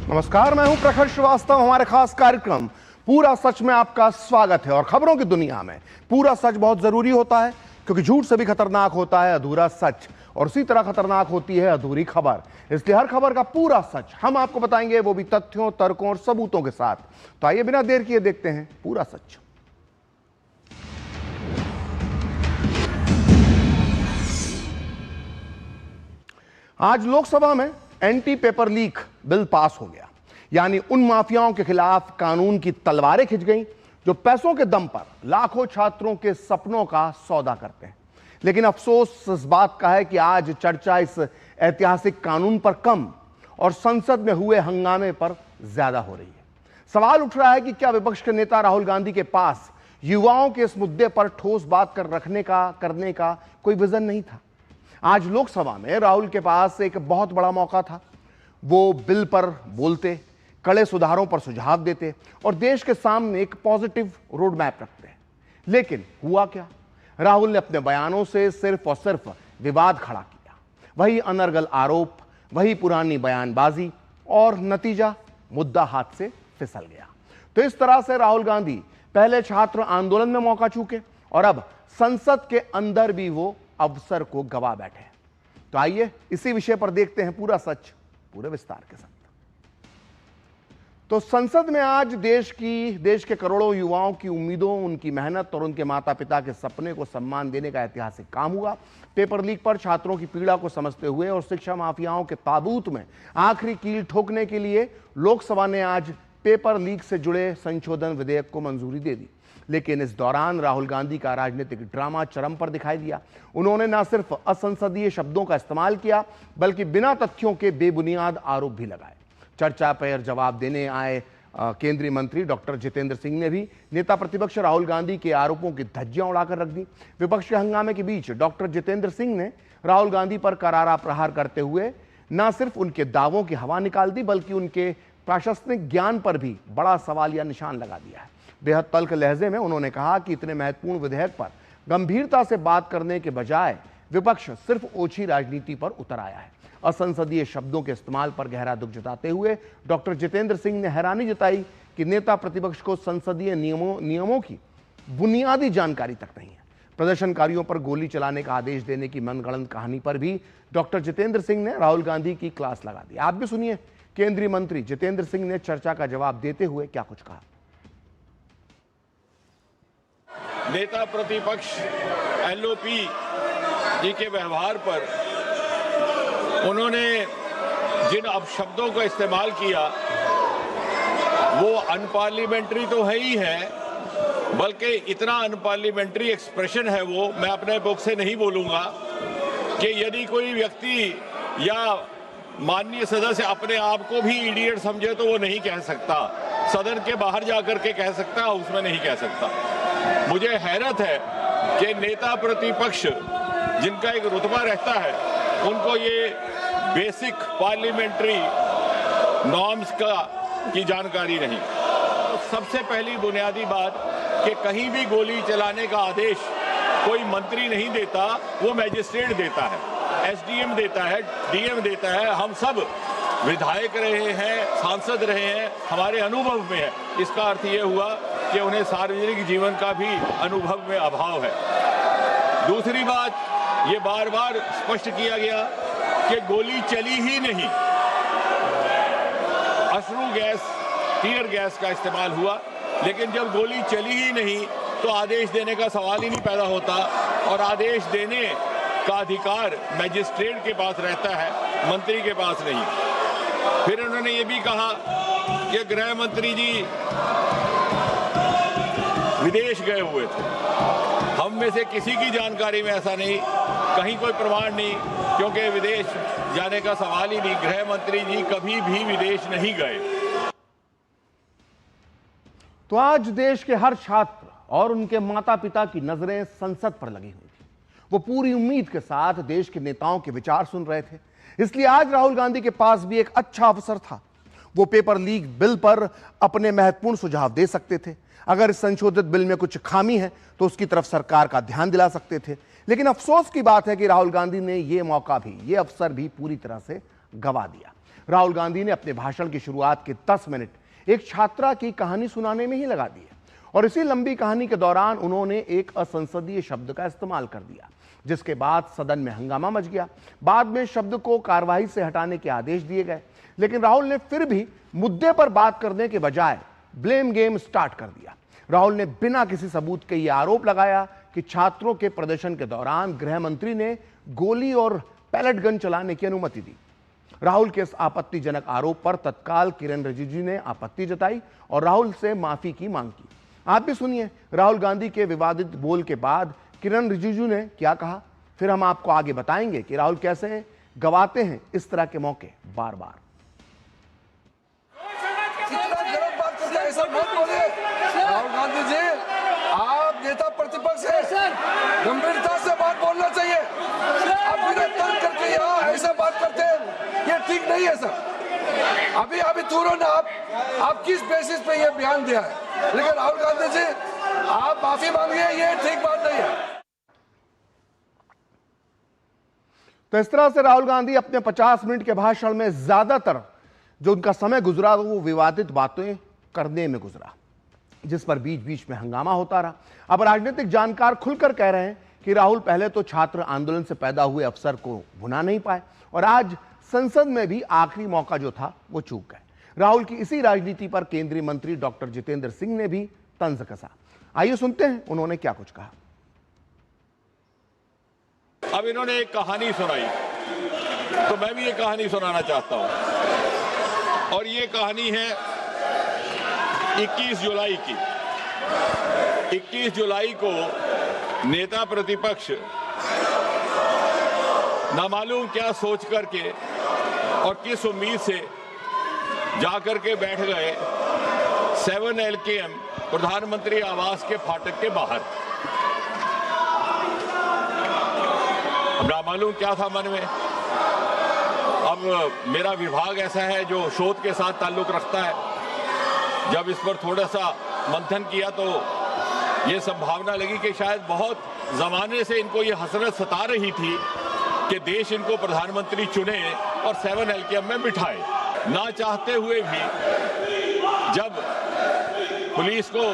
नमस्कार, मैं हूं प्रखर श्रीवास्तव। हमारे खास कार्यक्रम पूरा सच में आपका स्वागत है। और खबरों की दुनिया में पूरा सच बहुत जरूरी होता है, क्योंकि झूठ से भी खतरनाक होता है अधूरा सच, और उसी तरह खतरनाक होती है अधूरी खबर। इसलिए हर खबर का पूरा सच हम आपको बताएंगे, वो भी तथ्यों, तर्कों और सबूतों के साथ। तो आइए बिना देर किए देखते हैं पूरा सच। आज लोकसभा में anti paper leak bill pass हो गया, यानी उन माफियाओं के खिलाफ कानून की तलवारें खिंच गईं जो पैसों के दम पर लाखों छात्रों के सपनों का सौदा करते हैं। लेकिन अफसोस इस बात का है कि आज चर्चा इस ऐतिहासिक कानून पर कम और संसद में हुए हंगामे पर ज्यादा हो रही है। सवाल उठ रहा है कि क्या विपक्ष के नेता राहुल गांधी के पास युवाओं के इस मुद्दे पर ठोस बात करने का कोई विजन नहीं था। आज लोकसभा में राहुल के पास एक बहुत बड़ा मौका था। वो बिल पर बोलते, कड़े सुधारों पर सुझाव देते और देश के सामने एक पॉजिटिव रोड मैप रखते हैं। लेकिन हुआ क्या? राहुल ने अपने बयानों से सिर्फ और सिर्फ विवाद खड़ा किया। वही अनर्गल आरोप, वही पुरानी बयानबाजी, और नतीजा मुद्दा हाथ से फिसल गया। तो इस तरह से राहुल गांधी पहले छात्र आंदोलन में मौका चूके और अब संसद के अंदर भी वो अवसर को गवा बैठे। तो आइए इसी विषय पर देखते हैं पूरा सच पूरे विस्तार के साथ। तो संसद में आज देश के करोड़ों युवाओं की उम्मीदों, उनकी मेहनत और उनके माता पिता के सपने को सम्मान देने का ऐतिहासिक काम हुआ। पेपर लीक पर छात्रों की पीड़ा को समझते हुए और शिक्षा माफियाओं के ताबूत में आखिरी कील ठोकने के लिए लोकसभा ने आज पेपर लीक से जुड़े संशोधन विधेयक को मंजूरी दे दी। लेकिन इस दौरान राहुल गांधी का राजनीतिक ड्रामा चरम पर दिखाई दिया। उन्होंने न सिर्फ असंसदीय शब्दों का इस्तेमाल किया, बल्कि बिना तथ्यों के बेबुनियाद आरोप भी लगाए। चर्चा पर जवाब देने आए केंद्रीय मंत्री डॉक्टर जितेंद्र सिंह ने भी नेता प्रतिपक्ष राहुल गांधी के आरोपों की धज्जियां उड़ाकर रख दी। विपक्ष के हंगामे के बीच डॉक्टर जितेंद्र सिंह ने राहुल गांधी पर करारा प्रहार करते हुए न सिर्फ उनके दावों की हवा निकाल दी, बल्कि उनके प्रशासनिक ज्ञान पर भी बड़ा सवालिया निशान लगा दिया है। बेहद तल्ख लहजे में उन्होंने कहा कि इतने महत्वपूर्ण विधेयक पर गंभीरता से बात करने के बजाय विपक्ष सिर्फ ओछी राजनीति पर उतर आया है। असंसदीय शब्दों के इस्तेमाल पर गहरा दुख जताते हुए डॉक्टर जितेंद्र सिंह ने हैरानी जताई कि नेता प्रतिपक्ष को संसदीय नियमों की बुनियादी जानकारी तक नहीं है। प्रदर्शनकारियों पर गोली चलाने का आदेश देने की मनगढ़ंत कहानी पर भी डॉक्टर जितेंद्र सिंह ने राहुल गांधी की क्लास लगा दी। आप भी सुनिए केंद्रीय मंत्री जितेंद्र सिंह ने चर्चा का जवाब देते हुए क्या कुछ कहा। नेता प्रतिपक्ष एलओपी जी के व्यवहार पर उन्होंने जिन अपशब्दों का इस्तेमाल किया वो अनपार्लियामेंट्री तो है ही है, बल्कि इतना अनपार्लियामेंट्री एक्सप्रेशन है वो, मैं अपने बुक से नहीं बोलूंगा कि यदि कोई व्यक्ति या माननीय सदस्य अपने आप को भी इडियट समझे तो वो नहीं कह सकता, सदन के बाहर जाकर के कह सकता, हाउस में नहीं कह सकता। मुझे हैरत है कि नेता प्रतिपक्ष जिनका एक रुतबा रहता है उनको ये बेसिक पार्लियामेंट्री नॉर्म्स की जानकारी नहीं। सबसे पहली बुनियादी बात कि कहीं भी गोली चलाने का आदेश कोई मंत्री नहीं देता, वो मैजिस्ट्रेट देता है, एसडीएम देता है, डीएम देता है। हम सब विधायक रहे हैं, सांसद रहे हैं, हमारे अनुभव में है। इसका अर्थ ये हुआ कि उन्हें सार्वजनिक जीवन का भी अनुभव में अभाव है। दूसरी बात, ये बार बार स्पष्ट किया गया कि गोली चली ही नहीं, अश्रु गैस, टीयर गैस का इस्तेमाल हुआ। लेकिन जब गोली चली ही नहीं तो आदेश देने का सवाल ही नहीं पैदा होता, और आदेश देने का अधिकार मैजिस्ट्रेट के पास रहता है, मंत्री के पास नहीं। फिर उन्होंने ये भी कहा कि गृह मंत्री जी विदेश गए हुए थे। हम में से किसी की जानकारी में ऐसा नहीं, कहीं कोई प्रमाण नहीं, क्योंकि विदेश जाने का सवाल ही नहीं। गृह मंत्री जी कभी भी विदेश नहीं गए। तो आज देश के हर छात्र और उनके माता पिता की नजरें संसद पर लगी हुई थी। वो पूरी उम्मीद के साथ देश के नेताओं के विचार सुन रहे थे। इसलिए आज राहुल गांधी के पास भी एक अच्छा अवसर था। वो पेपर लीक बिल पर अपने महत्वपूर्ण सुझाव दे सकते थे। अगर इस संशोधित बिल में कुछ खामी है तो उसकी तरफ सरकार का ध्यान दिला सकते थे। लेकिन अफसोस की बात है कि राहुल गांधी ने यह मौका भी, यह अवसर भी पूरी तरह से गवा दिया। राहुल गांधी ने अपने भाषण की शुरुआत के 10 मिनट एक छात्रा की कहानी सुनाने में ही लगा दिए और इसी लंबी कहानी के दौरान उन्होंने एक असंसदीय शब्द का इस्तेमाल कर दिया, जिसके बाद सदन में हंगामा मच गया। बाद में शब्द को कार्यवाही से हटाने के आदेश दिए गए, लेकिन राहुल ने फिर भी मुद्दे पर बात करने के बजाय ब्लेम गेम स्टार्ट कर दिया। राहुल ने बिना किसी सबूत के यह आरोप लगाया कि छात्रों के प्रदर्शन के दौरान गृह मंत्री ने गोली और पैलेट गन चलाने की अनुमति दी। राहुल के इस आपत्तिजनक आरोप पर तत्काल किरण रिजिजू ने आपत्ति जताई और राहुल से माफी की मांग की। आप भी सुनिए राहुल गांधी के विवादित बोल के बाद किरण रिजिजू ने क्या कहा, फिर हम आपको आगे बताएंगे कि राहुल कैसे गवाते हैं इस तरह के मौके बार बार। ऐसा मत बोलिए राहुल गांधी जी, आप नेता प्रतिपक्ष हैं, गंभीरता से बात बोलना चाहिए। आप बिना तर्क करके यहाँ ऐसा बात करते हैं, ये ठीक नहीं है सर। अभी तुरंत आप किस बेसिस पे ये बयान दिया है, लेकिन राहुल गांधी जी आप माफी मांगिए, ये ठीक बात नहीं है। तो इस तरह से राहुल गांधी अपने 50 मिनट के भाषण में ज्यादातर जो उनका समय गुजरा वो विवादित बातें करने में गुजरा, जिस पर बीच बीच में हंगामा होता रहा। अब राजनीतिक जानकार खुलकर कह रहे हैं कि राहुल पहले तो छात्र आंदोलन से पैदा हुए अवसर को भुना नहीं पाए और आज संसद में भी आखिरी मौका जो था वो चूक गए। राहुल की इसी राजनीति पर केंद्रीय मंत्री डॉक्टर जितेंद्र सिंह ने भी तंज कसा। आइए सुनते हैं उन्होंने क्या कुछ कहा। अब इन्होंने एक कहानी सुनाई तो मैं भी ये कहानी सुनाना चाहता हूं, और ये कहानी है 21 जुलाई की। 21 जुलाई को नेता प्रतिपक्ष नामालूम क्या सोच करके और किस उम्मीद से जाकर के बैठ गए 7 LKM प्रधानमंत्री आवास के फाटक के बाहर। अब नामालूम क्या था मन में। अब मेरा विभाग ऐसा है जो शोध के साथ ताल्लुक रखता है। जब इस पर थोड़ा सा मंथन किया तो ये संभावना लगी कि शायद बहुत जमाने से इनको ये हसरत सता रही थी कि देश इनको प्रधानमंत्री चुने और 7 LKM में बिठाए। ना चाहते हुए भी जब पुलिस को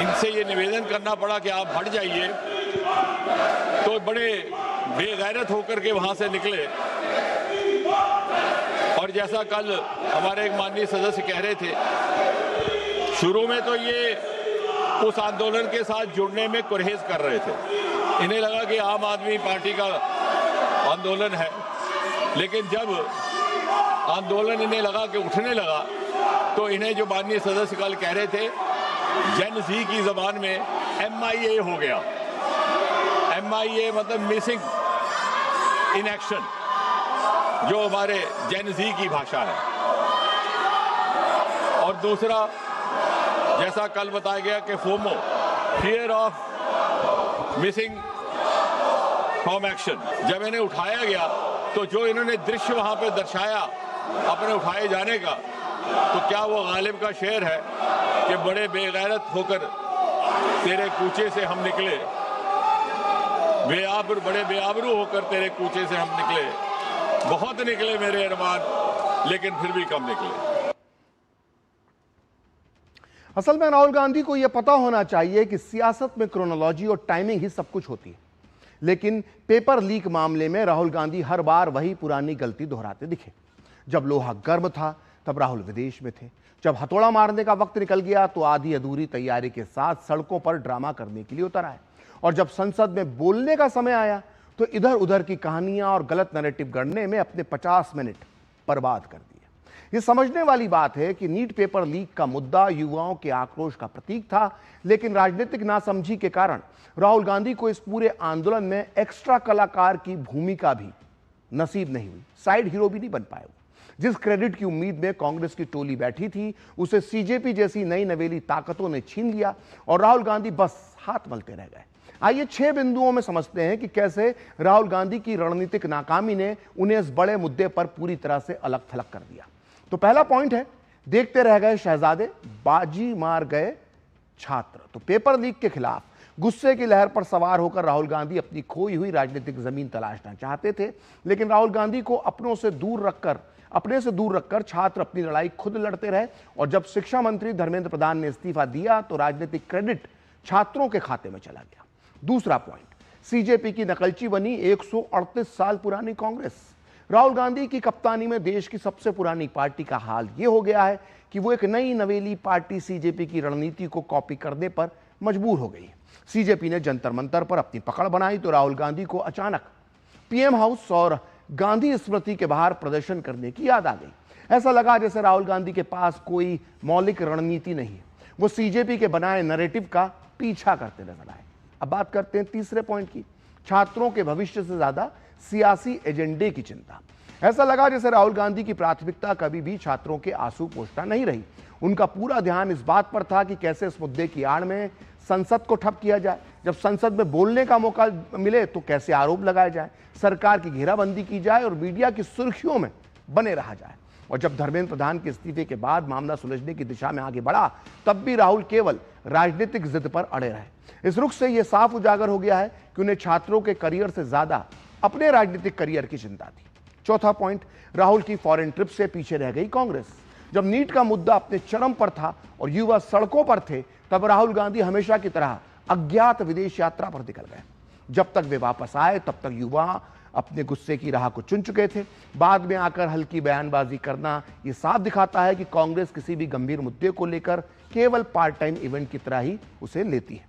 इनसे ये निवेदन करना पड़ा कि आप हट जाइए, तो बड़े बेगैरत होकर के वहां से निकले। और जैसा कल हमारे एक माननीय सदस्य कह रहे थे, शुरू में तो ये उस आंदोलन के साथ जुड़ने में गुरेज कर रहे थे। इन्हें लगा कि आम आदमी पार्टी का आंदोलन है, लेकिन जब आंदोलन इन्हें लगा कि उठने लगा तो इन्हें जो माननीय सदस्य कल कह रहे थे, जेन ज़ी की जबान में MIA हो गया। MIA मतलब मिसिंग इन एक्शन, जो हमारे जेन ज़ी की भाषा है। और दूसरा, जैसा कल बताया गया कि FOMO, fear of missing from action, जब इन्हें उठाया गया तो जो इन्होंने दृश्य वहां पे दर्शाया अपने उठाए जाने का, तो क्या वो गालिब का शेर है कि बड़े बेगैरत होकर तेरे कूचे से हम निकले, बड़े बेआबरू होकर तेरे कूचे से हम निकले, बहुत निकले मेरे अरमान, लेकिन फिर भी कम निकले। असल में राहुल गांधी को यह पता होना चाहिए कि सियासत में क्रोनोलॉजी और टाइमिंग ही सब कुछ होती है, लेकिन पेपर लीक मामले में राहुल गांधी हर बार वही पुरानी गलती दोहराते दिखे। जब लोहा गर्म था तब राहुल विदेश में थे, जब हथौड़ा मारने का वक्त निकल गया तो आधी अधूरी तैयारी के साथ सड़कों पर ड्रामा करने के लिए उतर आए, और जब संसद में बोलने का समय आया तो इधर उधर की कहानियां और गलत नैरेटिव गढ़ने में अपने 50 मिनट बर्बाद कर दिए। ये समझने वाली बात है कि नीट पेपर लीक का मुद्दा युवाओं के आक्रोश का प्रतीक था, लेकिन राजनीतिक नासमझी के कारण राहुल गांधी को इस पूरे आंदोलन में एक्स्ट्रा कलाकार की भूमिका भी नसीब नहीं हुई, साइड हीरो भी नहीं बन पाए। जिस क्रेडिट की उम्मीद में कांग्रेस की टोली बैठी थी उसे सीजेपी जैसी नई नवेली ताकतों ने छीन लिया और राहुल गांधी बस हाथ मलते रह गए। आइए 6 बिंदुओं में समझते हैं कि कैसे राहुल गांधी की रणनीतिक नाकामी ने उन्हें इस बड़े मुद्दे पर पूरी तरह से अलग थलग कर दिया। तो पहला पॉइंट है, देखते रह गए शहजादे, बाजी मार गए छात्र। तो पेपर लीक के खिलाफ गुस्से की लहर पर सवार होकर राहुल गांधी अपनी खोई हुई राजनीतिक जमीन तलाशना चाहते थे, लेकिन राहुल गांधी को अपने से दूर रखकर छात्र अपनी लड़ाई खुद लड़ते रहे और जब शिक्षा मंत्री धर्मेंद्र प्रधान ने इस्तीफा दिया तो राजनीतिक क्रेडिट छात्रों के खाते में चला गया। दूसरा पॉइंट, सीजेपी की नकलची बनी 138 साल पुरानी कांग्रेस। राहुल गांधी की कप्तानी में देश की सबसे पुरानी पार्टी का हाल यह हो गया है कि वो एक नई नवेली पार्टी सीजेपी की रणनीति को कॉपी करने पर मजबूर हो गई। सीजेपी ने जंतर मंतर पर अपनी पकड़ बनाई तो राहुल गांधी को अचानक पीएम हाउस और गांधी स्मृति के बाहर प्रदर्शन करने की याद आ गई। ऐसा लगा जैसे राहुल गांधी के पास कोई मौलिक रणनीति नहीं, वो सीजेपी के बनाए नैरेटिव का पीछा करते नजर आए। अब बात करते हैं तीसरे पॉइंट की, छात्रों के भविष्य से ज्यादा सियासी एजेंडे की चिंता। ऐसा लगा जैसे राहुल गांधी की प्राथमिकता कभी भी छात्रों के आंसू पोंछना नहीं रही। उनका पूरा ध्यान इस बात पर था कि कैसे इस मुद्दे की आड़ में संसद को ठप किया जाए, जब संसद में बोलने का मौका मिले तो कैसे आरोप लगाया जाए, सरकार की घेराबंदी की जाए और मीडिया की सुर्खियों में बने रहा जाए। और जब धर्मेंद्र प्रधान के इस्तीफे के बाद मामला सुलझने की दिशा में आगे बढ़ा, तब भी राहुल केवल राजनीतिक जिद पर अड़े रहे। इस रुख से यह साफ उजागर हो गया है कि उन्हें छात्रों के करियर से ज्यादा अपने राजनीतिक करियर की चिंता थी। चौथा पॉइंट, राहुल की फॉरेन ट्रिप से पीछे रह गई कांग्रेस। जब नीट का मुद्दा अपने चरम पर था और युवा सड़कों पर थे, तब राहुल गांधी हमेशा की तरह अज्ञात विदेश यात्रा पर निकल गए। जब तक वे वापस आए तब तक युवा अपने गुस्से की राह को चुन चुके थे। बाद में आकर हल्की बयानबाजी करना यह साफ दिखाता है कि कांग्रेस किसी भी गंभीर मुद्दे को लेकर केवल पार्ट टाइम इवेंट की तरह ही उसे लेती है।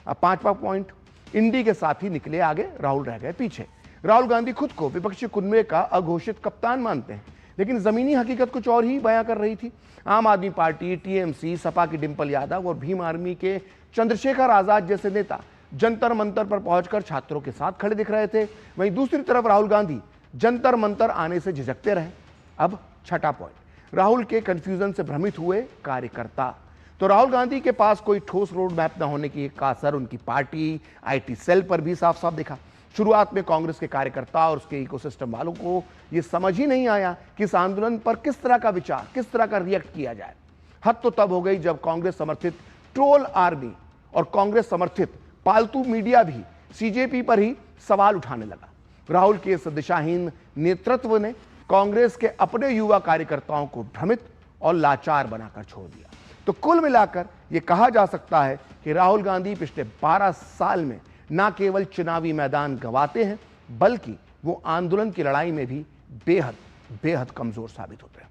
अब पांचवा पॉइंट, इंडी के साथ ही निकले आगे, राहुल रह गए पीछे। राहुल गांधी खुद को विपक्षी कुनबे का अघोषित कप्तान मानते हैं, लेकिन जमीनी हकीकत कुछ और ही बयां कर रही थी। आम आदमी पार्टी, टीएमसी, सपा की डिंपल यादव और भीम आर्मी के चंद्रशेखर आजाद जैसे नेता जंतर मंतर पर पहुंचकर छात्रों के साथ खड़े दिख रहे थे। वहीं दूसरी तरफ राहुल गांधी जंतर मंतर आने से झिझकते रहे। अब छठा पॉइंट, राहुल के कंफ्यूजन से भ्रमित हुए कार्यकर्ता। तो राहुल गांधी के पास कोई ठोस रोड मैप न होने की एक असर उनकी पार्टी आईटी सेल पर भी साफ साफ दिखा। शुरुआत में कांग्रेस के कार्यकर्ता और उसके इकोसिस्टम वालों को यह समझ ही नहीं आया कि इस आंदोलन पर किस तरह का विचार, किस तरह का रिएक्ट किया जाए। हद तो तब हो गई जब कांग्रेस समर्थित ट्रोल आर्मी और कांग्रेस समर्थित पालतू मीडिया भी सीजेपी पर ही सवाल उठाने लगा। राहुल के इस दिशाहीन नेतृत्व ने कांग्रेस के अपने युवा कार्यकर्ताओं को भ्रमित और लाचार बनाकर छोड़ दिया। तो कुल मिलाकर यह कहा जा सकता है कि राहुल गांधी पिछले 12 साल में न केवल चुनावी मैदान गंवाते हैं, बल्कि वो आंदोलन की लड़ाई में भी बेहद बेहद कमजोर साबित होते हैं।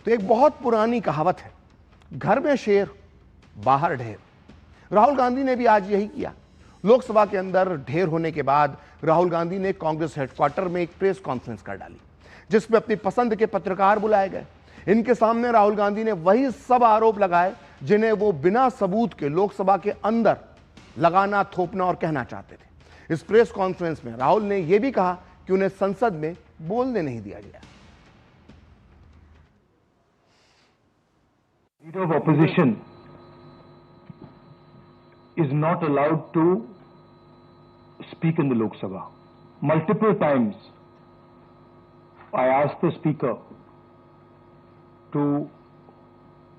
तो एक बहुत पुरानी कहावत है, घर में शेर बाहर ढेर। राहुल गांधी ने भी आज यही किया। लोकसभा के अंदर ढेर होने के बाद राहुल गांधी ने कांग्रेस हेडक्वार्टर में एक प्रेस कॉन्फ्रेंस कर डाली, जिसमें अपनी पसंद के पत्रकार बुलाए गए। इनके सामने राहुल गांधी ने वही सब आरोप लगाए जिन्हें वो बिना सबूत के लोकसभा के अंदर लगाना, थोपना और कहना चाहते थे। इस प्रेस कॉन्फ्रेंस में राहुल ने यह भी कहा कि उन्हें संसद में बोलने नहीं दिया गया। Leader of opposition is not allowed to speak in the Lok Sabha. Multiple times I asked the speaker to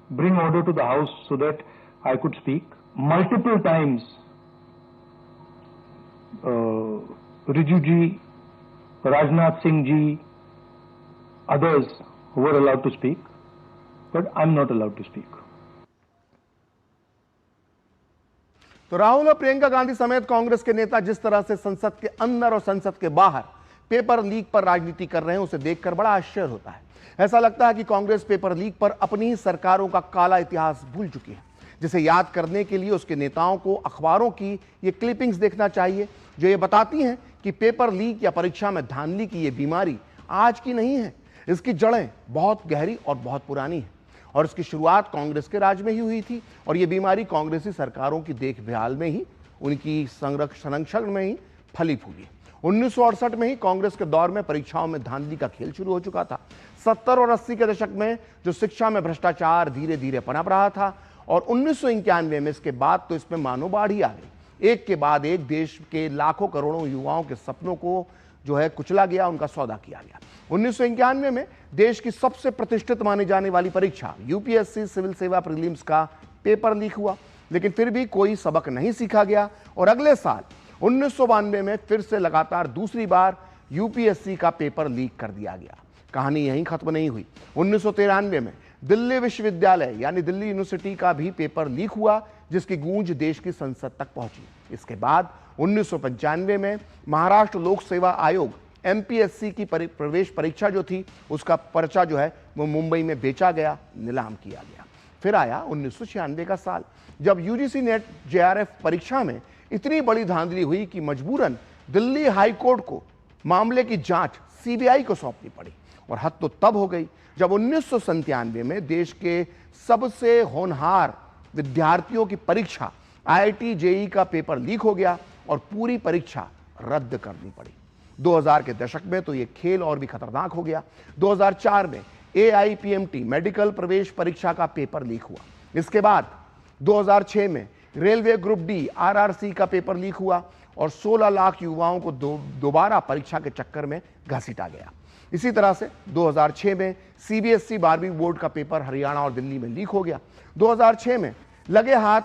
bring order to the house so that I could speak. Multiple times Riju ji, Rajnath Singh ji, others were allowed to speak, but I'm not allowed to speak. तो राहुल और प्रियंका गांधी समेत कांग्रेस के नेता जिस तरह से संसद के अंदर और संसद के बाहर पेपर लीक पर राजनीति कर रहे हैं, उसे देखकर बड़ा आश्चर्य होता है। ऐसा लगता है कि कांग्रेस पेपर लीक पर अपनी ही सरकारों का काला इतिहास भूल चुकी है, जिसे याद करने के लिए उसके नेताओं को अखबारों की ये क्लिपिंग्स देखना चाहिए, जो ये बताती हैं कि पेपर लीक या परीक्षा में धांधली की ये बीमारी आज की नहीं है। इसकी जड़ें बहुत गहरी और बहुत पुरानी हैं और इसकी शुरुआत कांग्रेस के राज में ही हुई थी और ये बीमारी कांग्रेसी सरकारों की देखभाल में ही, उनकी संरक्षण में ही फली फूली। 1968 में ही कांग्रेस के दौर में परीक्षाओं में धांधली का खेल शुरू हो चुका था। 70 और 80 के दशक में जो शिक्षा में भ्रष्टाचार धीरे धीरे पनप रहा था और 1991 में इसके बाद तो इसमें मानो बाढ़ ही आ गई। एक के बाद एक देश के लाखों करोड़ों युवाओं के सपनों को जो है कुचला गया, उनका सौदा किया गया। 1991 में देश की सबसे प्रतिष्ठित मानी जाने वाली परीक्षा यूपीएससी सिविल सेवा प्रीलिम्स का पेपर लीक हुआ। लेकिन फिर भी कोई सबक नहीं सीखा गया और अगले साल 1992 में फिर से लगातार दूसरी बार यूपीएससी का पेपर लीक कर दिया गया। कहानी यहीं खत्म नहीं हुई। 1993 में दिल्ली विश्वविद्यालय यानी दिल्ली यूनिवर्सिटी का भी पेपर लीक हुआ, जिसकी गूंज देश की संसद तक पहुंची। इसके बाद 1995 में महाराष्ट्र लोक सेवा आयोग एमपीएससी की प्रवेश परीक्षा जो थी, उसका पर्चा जो है वो मुंबई में बेचा गया, नीलाम किया गया। फिर आया 1996 का साल, जब यूजीसी नेट जेआरएफ परीक्षा में इतनी बड़ी धांधली हुई कि मजबूरन दिल्ली हाई कोर्ट को मामले की जांच सीबीआई को सौंपनी पड़ी। और हद तो तब हो गई जब 1997 में देश के सबसे होनहार विद्यार्थियों की परीक्षा आईआईटी जेईई का पेपर लीक हो गया और पूरी परीक्षा रद्द करनी पड़ी। 2000 के दशक में तो यह खेल और भी खतरनाक हो गया। 2004 में एआईपीएमटी मेडिकल प्रवेश परीक्षा का पेपर लीक हुआ। इसके बाद 2006 में रेलवे ग्रुप डी आरआरसी का पेपर लीक हुआ और 16 लाख युवाओं को दोबारा परीक्षा के चक्कर में घसीटा गया। इसी तरह से 2006 में सीबीएसई 12वीं बोर्ड का पेपर हरियाणा और दिल्ली में लीक हो गया। 2006 में लगे हाथ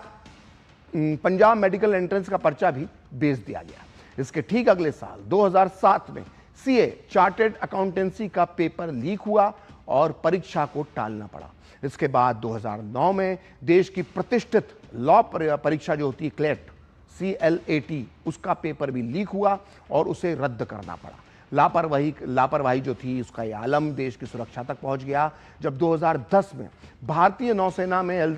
पंजाब मेडिकल एंट्रेंस का पर्चा भी बेच दिया गया। इसके ठीक अगले साल 2007 में सीए चार्टर्ड अकाउंटेंसी का पेपर लीक हुआ और परीक्षा को टालना पड़ा। इसके बाद 2009 में देश की प्रतिष्ठित लॉ परीक्षा जो होती है क्लेट CLAT, उसका पेपर भी लीक हुआ और उसे रद्द करना पड़ा। लापरवाही जो थी उसका ये आलम देश की सुरक्षा तक पहुंच गया जब 2010 में भारतीय नौसेना में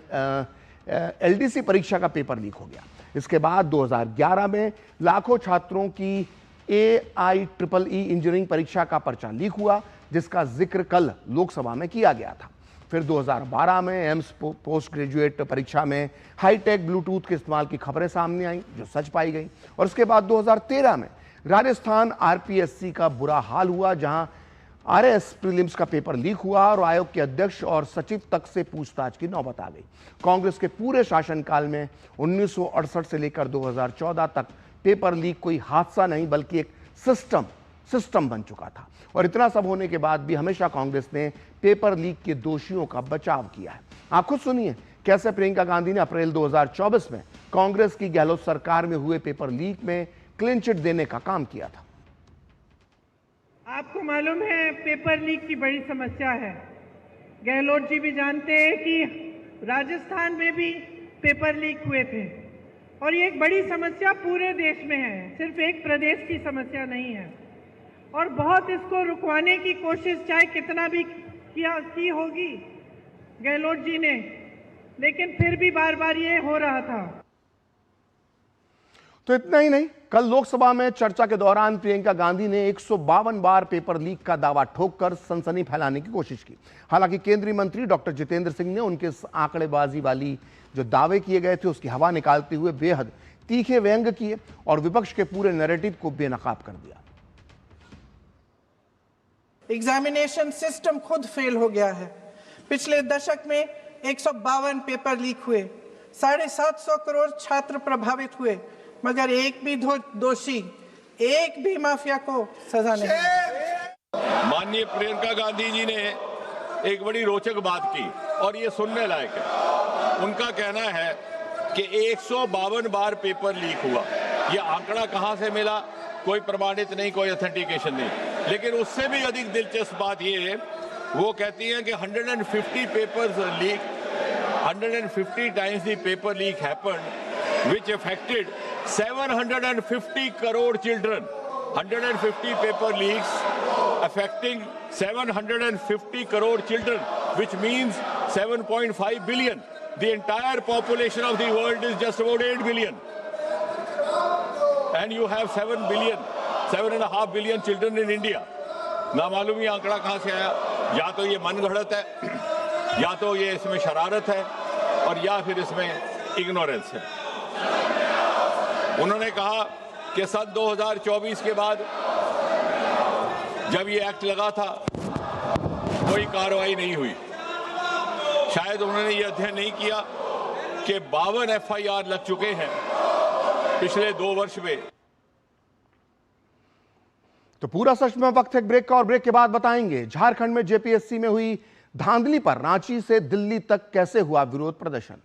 LDC परीक्षा का पेपर लीक हो गया। इसके बाद 2011 में लाखों छात्रों की AIEEE इंजीनियरिंग परीक्षा का पर्चा लीक हुआ, जिसका जिक्र कल लोकसभा में किया गया था। फिर 2012 में एम्स पोस्ट ग्रेजुएट परीक्षा में हाईटेक ब्लूटूथ के इस्तेमाल की खबरें सामने आई, जो सच पाई गई। और उसके बाद 2013 में राजस्थान RPSC का बुरा हाल हुआ, जहां RAS प्रीलिम्स का पेपर लीक हुआ और आयोग के अध्यक्ष और सचिव तक से पूछताछ की नौबत आ गई। कांग्रेस के पूरे शासनकाल में 1968 से लेकर 2014 तक पेपर लीक कोई हादसा नहीं बल्कि एक सिस्टम बन चुका था। और इतना सब होने के बाद भी हमेशा कांग्रेस ने पेपर लीक के दोषियों का बचाव किया है। आप खुद सुनिए कैसे प्रियंका गांधी ने अप्रैल 2024 में कांग्रेस की गहलोत सरकार में हुए पेपर लीक में क्लीन चिट देने का काम किया था। आपको मालूम है पेपर लीक की बड़ी समस्या है। गहलोत जी भी जानते हैं कि राजस्थान में भी पेपर लीक हुए थे और ये एक बड़ी समस्या पूरे देश में है, सिर्फ एक प्रदेश की समस्या नहीं है। और बहुत इसको रुकवाने की कोशिश चाहे कितना भी की होगी गहलोत जी ने, लेकिन फिर भी बार बार ये हो रहा था। तो इतना ही नहीं, कल लोकसभा में चर्चा के दौरान प्रियंका गांधी ने 152 बार पेपर लीक का दावा ठोककर सनसनी फैलाने की कोशिश की। हालांकि केंद्रीय मंत्री डॉक्टर जितेंद्र सिंह ने उनके आंकड़ेबाजी वाली जो दावे किए गए थे उसकी हवा निकालते हुए बेहद तीखे व्यंग किए और विपक्ष के पूरे नैरेटिव को बेनकाब कर दिया। एग्जामिनेशन सिस्टम खुद फेल हो गया है। पिछले दशक में 152 पेपर लीक हुए, 750 करोड़ छात्र प्रभावित हुए, मगर एक भी दोषी, एक भी माफिया को सजा नहीं। माननीय प्रियंका गांधी जी ने एक बड़ी रोचक बात की और ये सुनने लायक है। उनका कहना है कि 152 बार पेपर लीक हुआ। ये आंकड़ा कहां से मिला, कोई प्रमाणित नहीं, कोई ऑथेंटिकेशन नहीं। लेकिन उससे भी अधिक दिलचस्प बात ये है, वो कहती हैं कि 150 papers leak, 150 times the paper leak happened which affected 750 crore children. 150 paper leaks affecting 750 crore children, which means 7.5 billion. The entire population of the world is just about 8 billion. And you have 7 billion, 7.5 billion children in India. ना मालूम ये आंकड़ा कहां से आया। या तो ये मन गढ़ंत है, या तो ये इसमें शरारत है, और या फिर इसमें इग्नोरेंस है। उन्होंने कहा कि सन 2024 के बाद जब ये एक्ट लगा था कोई कार्रवाई नहीं हुई। शायद उन्होंने ये अध्ययन नहीं किया कि 52 FIR लग चुके हैं पिछले 2 वर्ष में। तो पूरा सच में वक्त है ब्रेक का, और ब्रेक के बाद बताएंगे झारखंड में जेपीएससी में हुई धांधली पर रांची से दिल्ली तक कैसे हुआ विरोध प्रदर्शन।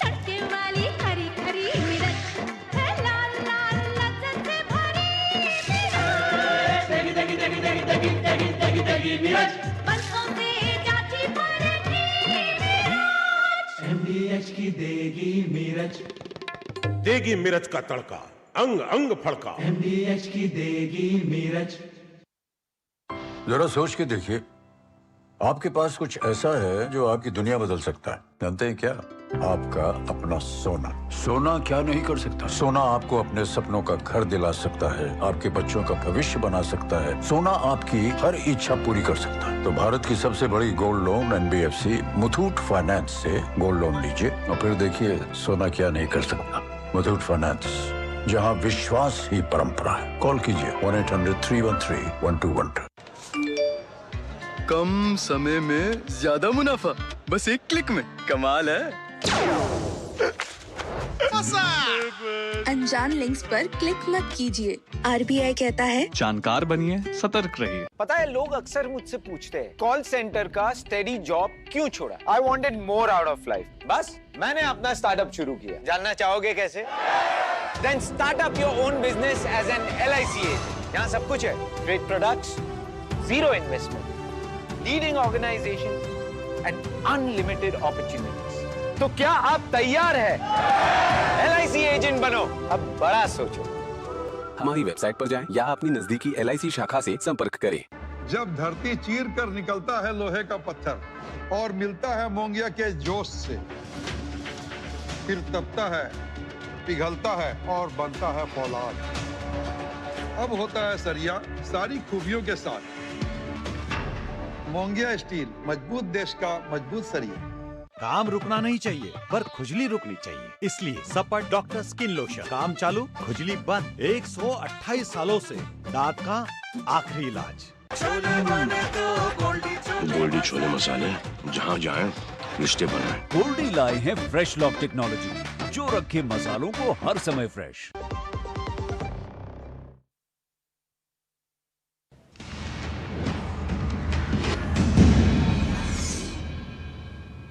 तड़के वाली हरी हरी मिर्च है लाल लाल लज्जत से भरी मिर्च बरसों से जाती पड़ती MDH की देगी मिर्च, देगी मिर्च का तड़का, अंग अंग फड़का। MDH की देगी मिर्च। जरा सोच के देखिए, आपके पास कुछ ऐसा है जो आपकी दुनिया बदल सकता है। जानते हैं क्या? आपका अपना सोना। सोना क्या नहीं कर सकता? सोना आपको अपने सपनों का घर दिला सकता है, आपके बच्चों का भविष्य बना सकता है। सोना आपकी हर इच्छा पूरी कर सकता है। तो भारत की सबसे बड़ी gold loan NBFC Muthoot finance से गोल्ड लोन लीजिए और फिर देखिए सोना क्या नहीं कर सकता। मुथूट फाइनेंस, जहां विश्वास ही परंपरा है। कॉल कीजिए 1-800-313-1212। कम समय में ज्यादा मुनाफा, बस एक क्लिक में। कमाल है। अनजान लिंक्स पर क्लिक मत कीजिए। RBI कहता है जानकार बनिए, सतर्क रहिए। पता है, लोग अक्सर मुझसे पूछते हैं कॉल सेंटर का स्टेडी जॉब क्यों छोड़ा। I wanted more out of life. बस मैंने अपना स्टार्टअप शुरू किया। जानना चाहोगे कैसे? Then start up your own business as an LIC agent. यहाँ सब कुछ है। Great products, zero investment, leading organization and unlimited opportunities. तो क्या आप तैयार हैं? LIC एजेंट बनो। अब बड़ा सोचो। हमारी वेबसाइट पर जाएं या अपनी नजदीकी LIC शाखा से संपर्क करें। जब धरती चीर कर निकलता है लोहे का पत्थर और मिलता है मोंगिया के जोश से, फिर तपता है, पिघलता है और बनता है फौलाद। अब होता है सरिया सारी खूबियों के साथ। मोंगिया स्टील, मजबूत देश का मजबूत सरिया। काम रुकना नहीं चाहिए, पर खुजली रुकनी चाहिए। इसलिए सपट डॉक्टर स्किन लोशन, काम चालू खुजली बंद। 128 सालों से दांत का आखिरी इलाज। गोल्डी छोले मसाले, जहाँ जाए रिश्ते बनाए। गोल्डी लाए हैं फ्रेश लॉक टेक्नोलॉजी, जो रखे मसालों को हर समय फ्रेश।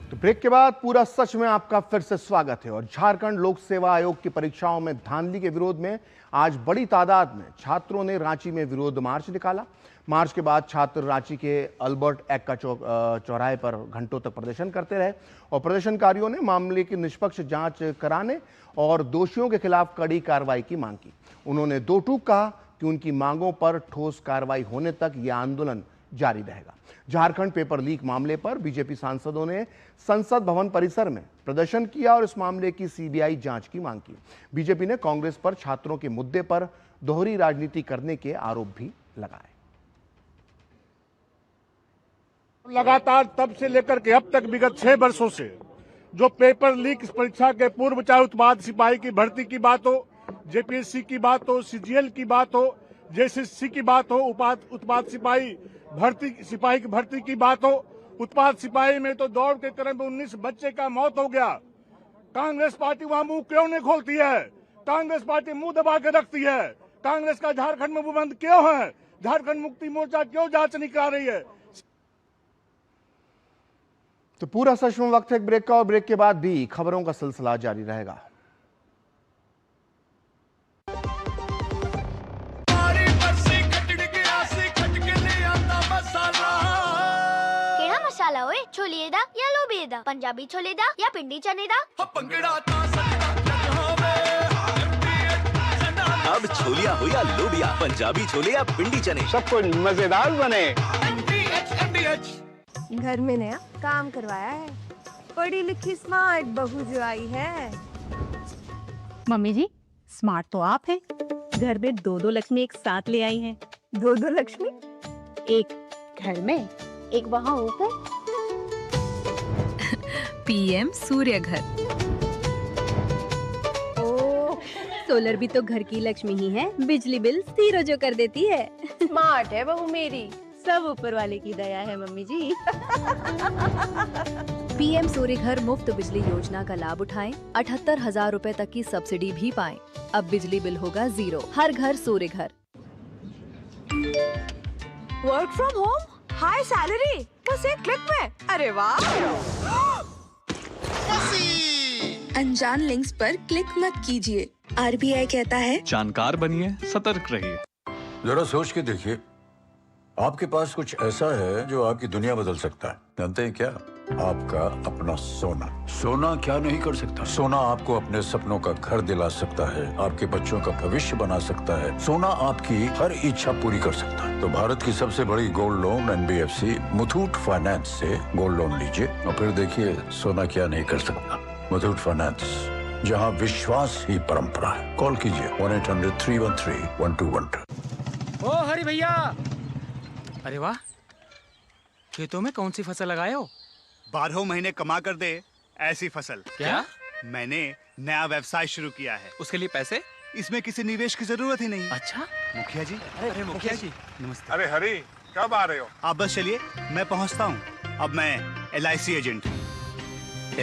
तो ब्रेक के बाद पूरा सच में आपका फिर से स्वागत है। और झारखंड लोक सेवा आयोग की परीक्षाओं में धांधली के विरोध में आज बड़ी तादाद में छात्रों ने रांची में विरोध मार्च निकाला। मार्च के बाद छात्र रांची के अल्बर्ट एक्का चौराहे पर घंटों तक प्रदर्शन करते रहे और प्रदर्शनकारियों ने मामले की निष्पक्ष जांच कराने और दोषियों के खिलाफ कड़ी कार्रवाई की मांग की। उन्होंने दो टूक कहा कि उनकी मांगों पर ठोस कार्रवाई होने तक यह आंदोलन जारी रहेगा। झारखंड पेपर लीक मामले पर बीजेपी सांसदों ने संसद भवन परिसर में प्रदर्शन किया और इस मामले की CBI जांच की मांग की। बीजेपी ने कांग्रेस पर छात्रों के मुद्दे पर दोहरी राजनीति करने के आरोप भी लगाए। लगातार तब से लेकर के अब तक विगत 6 वर्षों से जो पेपर लीक परीक्षा के पूर्व, चाहे उत्पाद सिपाही की भर्ती की बात हो, JPSC की बात हो, CGL की बात हो, JSSC की बात हो, उत्पाद सिपाही की भर्ती की बात हो, उत्पाद सिपाही में तो दौड़ के क्रम में 19 बच्चे का मौत हो गया। कांग्रेस पार्टी वहां मुंह क्यों नहीं खोलती है? कांग्रेस पार्टी मुंह दबा के रखती है। कांग्रेस का झारखंड में बंद क्यों है? झारखंड मुक्ति मोर्चा क्यों जांच नहीं करा रही है? तो पूरा सच में वक्त है एक ब्रेक का और ब्रेक के बाद भी खबरों का सिलसिला जारी रहेगा। केड़ा मसाला होए? छोले दा या लोबे दा? पंजाबी छोले दा या पिंडी चने दा? अब छोलिया हो या लोबिया, पंजाबी छोले या पिंडी चने, सबको मजेदार बने। घर में नया काम करवाया है, पढ़ी लिखी स्मार्ट बहू जो आई है। मम्मी जी, स्मार्ट तो आप हैं। घर में 2-2 लक्ष्मी एक साथ ले आई हैं। 2-2 लक्ष्मी? एक घर में, एक वहाँ ऊपर। PM सूर्य घर। सोलर भी तो घर की लक्ष्मी ही है, बिजली बिल 0 जो कर देती है। स्मार्ट है बहू मेरी। सब ऊपर वाले की दया है मम्मी जी। PM सूर्य घर मुफ्त बिजली योजना का लाभ उठाएं, 78,000 रुपए तक की सब्सिडी भी पाएं। अब बिजली बिल होगा 0। हर घर सूर्य घर। Work from home, high salary, बस एक क्लिक में। अरे वाह! अनजान लिंक्स पर क्लिक मत कीजिए। आरबीआई कहता है जानकार बनिए, सतर्क रहिए। जरा सोच के देखिए, आपके पास कुछ ऐसा है जो आपकी दुनिया बदल सकता है। जानते हैं क्या? आपका अपना सोना। सोना क्या नहीं कर सकता? सोना आपको अपने सपनों का घर दिला सकता है, आपके बच्चों का भविष्य बना सकता है। सोना आपकी हर इच्छा पूरी कर सकता है। तो भारत की सबसे बड़ी gold loan NBFC Muthoot finance से गोल्ड लोन लीजिए और फिर देखिए सोना क्या नहीं कर सकता। मुथूट फाइनेंस, जहां विश्वास ही परंपरा है। कॉल कीजिए 1-800-313-1212। ओ हरी भैया, अरे वाह, खेतों में कौन सी फसल लगाए हो? 12 महीने कमा कर दे ऐसी फसल। क्या? मैंने नया व्यवसाय शुरू किया है। उसके लिए पैसे? इसमें किसी निवेश की जरूरत ही नहीं। अच्छा, मुखिया जी। अरे मुखिया जी, नमस्ते। अरे हरी, कब आ रहे हो? आप बस चलिए, मैं पहुंचता हूं। अब मैं LIC एजेंट हूं।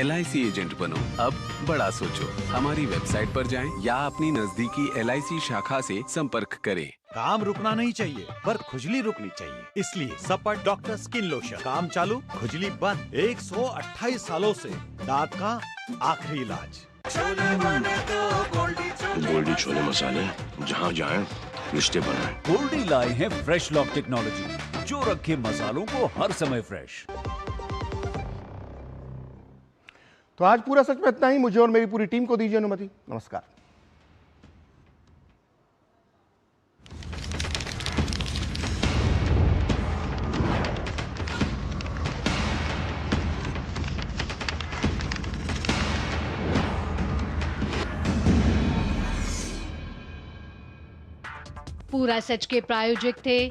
LIC एजेंट बनो, अब बड़ा सोचो। हमारी वेबसाइट पर जाएं या अपनी नजदीकी LIC शाखा से संपर्क करें। काम रुकना नहीं चाहिए, पर खुजली रुकनी चाहिए। इसलिए सपट डॉक्टर स्किन लोशन, काम चालू खुजली बंद। 128 सालों से दांत का आखिरी इलाज। गोल्डी छोले मसाले, जहाँ जाए रिश्ते बनाए। गोल्डी लाए हैं फ्रेश लॉक टेक्नोलॉजी, जो रखे मसालों को हर समय फ्रेश। तो आज पूरा सच में इतना ही। मुझे और मेरी पूरी टीम को दीजिए अनुमति। नमस्कार। पूरा सच के प्रायोजक थे